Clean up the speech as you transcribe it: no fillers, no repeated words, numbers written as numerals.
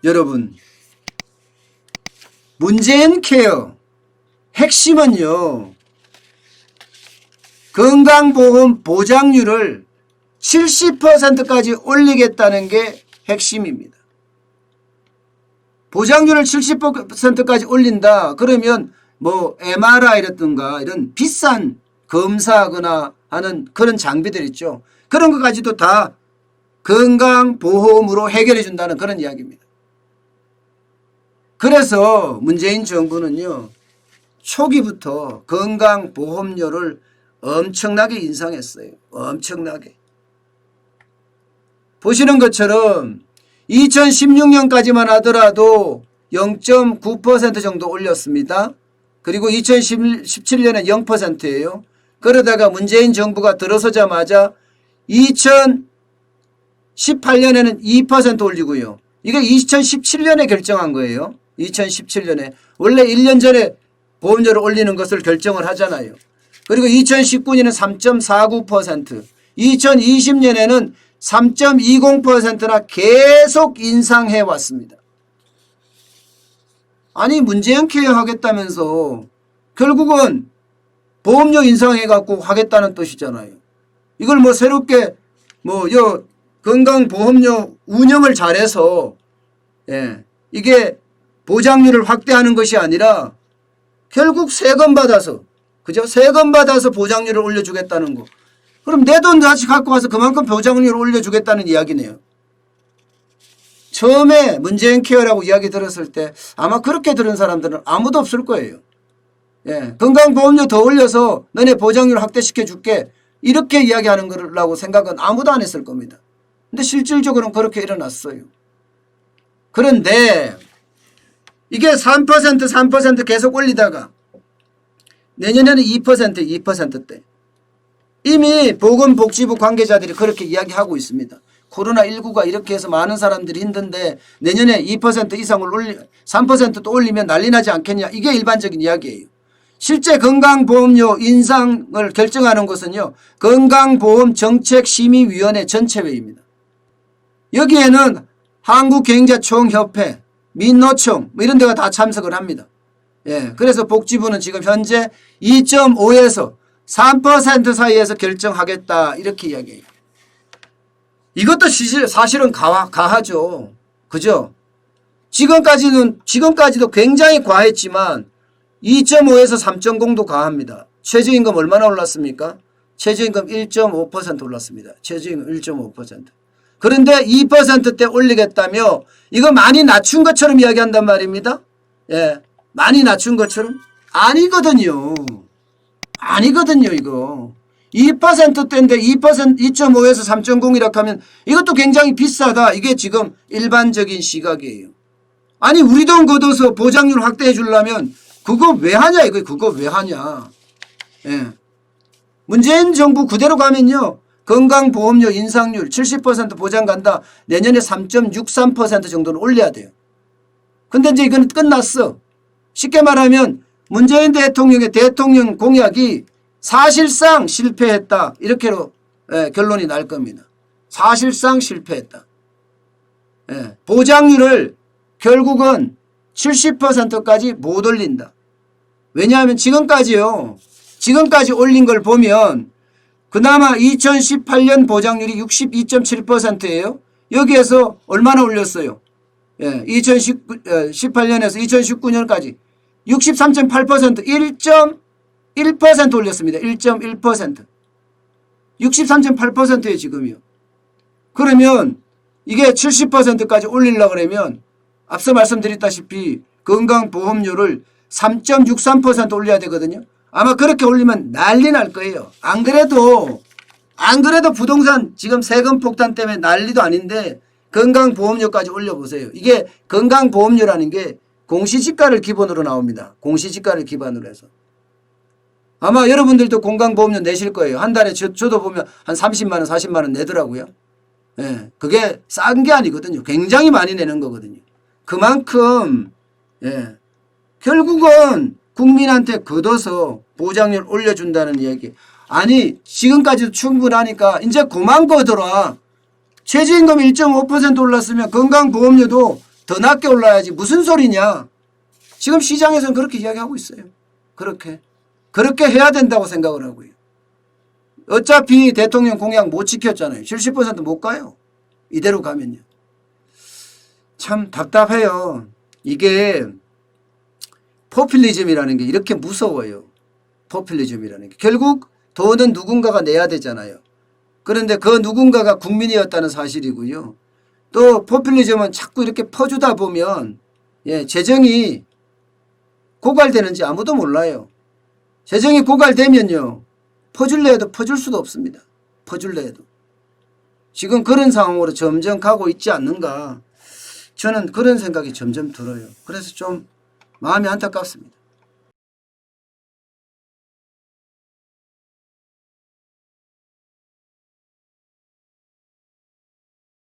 여러분, 문재인 케어 핵심은요, 건강보험 보장률을 70%까지 올리겠다는 게 핵심입니다. 보장률을 70%까지 올린다 그러면 뭐 MRI라든가 이런 비싼 검사하거나 하는 그런 장비들 있죠. 그런 것까지도 다 건강보험으로 해결해 준다는 그런 이야기입니다. 그래서 문재인 정부는요, 초기부터 건강보험료를 엄청나게 인상했어요. 엄청나게. 보시는 것처럼 2016년까지만 하더라도 0.9% 정도 올렸습니다. 그리고 2017년에 0%예요. 그러다가 문재인 정부가 들어서자마자 2018년에는 2% 올리고요. 이게 2017년에 결정한 거예요. 2017년에. 원래 1년 전에 보험료를 올리는 것을 결정을 하잖아요. 그리고 2019년에는 3.49%, 2020년에는 3.20%나 계속 인상해 왔습니다. 아니 문재인 케어 하겠다면서 결국은 보험료 인상해갖고 하겠다는 뜻이잖아요. 이걸 뭐 새롭게 뭐 건강보험료 운영을 잘해서 이게 보장률을 확대하는 것이 아니라 결국 세금 받아서 그죠? 세금 받아서 보장률을 올려주겠다는 거. 그럼 내 돈 다시 갖고 와서 그만큼 보장률을 올려주겠다는 이야기네요. 처음에 문재인 케어라고 이야기 들었을 때 아마 그렇게 들은 사람들은 아무도 없을 거예요. 건강보험료 더 올려서 너네 보장률 확대시켜 줄게. 이렇게 이야기하는 거라고 생각은 아무도 안 했을 겁니다. 근데 실질적으로는 그렇게 일어났어요. 그런데 이게 3% 계속 올리다가 내년에는 2%대. 이미 보건복지부 관계자들이 그렇게 이야기하고 있습니다. 코로나19가 이렇게 해서 많은 사람들이 힘든데 내년에 2% 이상을 3%또 올리면 난리 나지 않겠냐. 이게 일반적인 이야기예요. 실제 건강보험료 인상을 결정하는 것은요, 건강보험정책심의위원회 전체회의입니다. 여기에는 한국경제총협회, 민노총 뭐 이런 데가 다 참석을 합니다. 그래서 복지부는 지금 현재 2.5에서 3% 사이에서 결정하겠다 이렇게 이야기해요. 이것도 사실은 가하죠. 그죠? 지금까지도 굉장히 과했지만 2.5에서 3.0도 가합니다. 최저임금 얼마나 올랐습니까? 최저임금 1.5% 올랐습니다. 최저임금 1.5%. 그런데 2%대 올리겠다며 이거 많이 낮춘 것처럼 이야기한단 말입니다. 많이 낮춘 것처럼? 아니거든요. 이거. 2%대인데 2.5에서 3.0이라고 하면 이것도 굉장히 비싸다. 이게 지금 일반적인 시각이에요. 아니 우리 돈 걷어서 보장률 확대해 주려면 그거 왜 하냐 이거. 그거 왜 하냐. 문재인 정부 그대로 가면요. 건강보험료 인상률 70% 보장 간다. 내년에 3.63% 정도는 올려야 돼요. 근데 이제 이건 끝났어. 쉽게 말하면 문재인 대통령의 대통령 공약이 사실상 실패했다. 이렇게로 결론이 날 겁니다. 사실상 실패했다. 보장률을 결국은 70%까지 못 올린다. 왜냐하면 지금까지 올린 걸 보면 그나마 2018년 보장률이 62.7%예요. 여기에서 얼마나 올렸어요? 2018년에서 2019년까지 63.8% 1.1% 올렸습니다. 1.1% 63.8%예요 지금이요. 그러면 이게 70%까지 올리려고 그러면 앞서 말씀드렸다시피 건강보험료를 3.63% 올려야 되거든요. 아마 그렇게 올리면 난리 날 거예요. 안 그래도 부동산 지금 세금 폭탄 때문에 난리도 아닌데 건강보험료까지 올려보세요. 이게 건강보험료라는 게 공시지가를 기본으로 나옵니다. 공시지가를 기반으로 해서. 아마 여러분들도 건강보험료 내실 거예요. 한 달에 저도 보면 한 30만 원 40만 원 내더라고요. 그게 싼 게 아니거든요. 굉장히 많이 내는 거거든요. 그만큼 결국은 국민한테 걷어서 보장률 올려준다는 얘기. 아니 지금까지도 충분하니까 이제 그만 걷어라. 최저임금 1.5% 올랐으면 건강보험료도 더 낮게 올라야지 무슨 소리냐. 지금 시장에서는 그렇게 이야기하고 있어요. 그렇게 해야 된다고 생각을 하고요. 어차피 대통령 공약 못 지켰잖아요. 70%못 가요. 이대로 가면요. 참 답답해요. 이게 포퓰리즘이라는 게 이렇게 무서워요. 포퓰리즘이라는 게. 결국 돈은 누군가가 내야 되잖아요. 그런데 그 누군가가 국민이었다는 사실이고요. 또 포퓰리즘은 자꾸 이렇게 퍼주다 보면 재정이 고갈되는지 아무도 몰라요. 재정이 고갈되면요. 퍼줄래 해도 퍼줄 수도 없습니다. 퍼줄래 해도. 지금 그런 상황으로 점점 가고 있지 않는가. 저는 그런 생각이 점점 들어요. 그래서 좀 마음이 안타깝습니다.